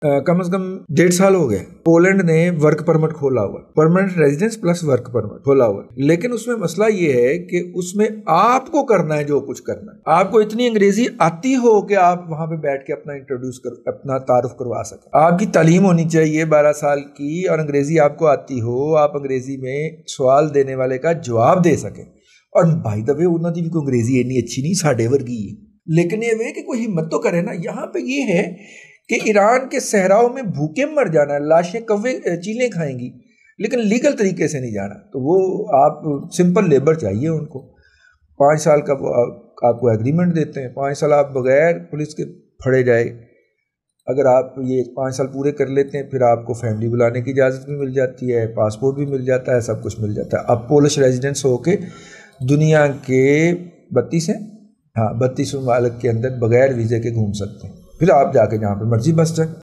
कम से कम 1.5 साल हो गए पोलैंड ने वर्क परमिट खोला हुआ, permanent residence plus work permit खोला हुआ। लेकिन उसमें मसला ये है कि उसमें आपको करना है जो कुछ करना है। आपको इतनी अंग्रेजी आती हो कि आप वहां पे बैठ के अपना तारुफ करवा सके। आपकी तालीम होनी चाहिए 12 साल की और अंग्रेजी आपको आती हो, आप अंग्रेजी में सवाल देने वाले का जवाब दे सके। और भाई दबे उन्होंने भी कोई अंग्रेजी इतनी अच्छी नहीं साढ़े वर्गी है, लेकिन ये वे कि कोई हिम्मत तो करे ना। यहाँ पे ये है कि ईरान के सहराओं में भूखे मर जाना है, लाशें कौवे चीलें खाएंगी, लेकिन लीगल तरीके से नहीं जाना। तो वो आप सिंपल लेबर चाहिए उनको। 5 साल का आपको एग्रीमेंट देते हैं, 5 साल आप बगैर पुलिस के फड़े जाए। अगर आप ये 5 साल पूरे कर लेते हैं फिर आपको फैमिली बुलाने की इजाज़त भी मिल जाती है, पासपोर्ट भी मिल जाता है, सब कुछ मिल जाता है। आप पोलिश रेजिडेंट्स होके दुनिया के 32 ममालिक के अंदर बगैर वीज़े के घूम सकते हैं। फिर आप जाके जहाँ पे मर्जी बस जाए।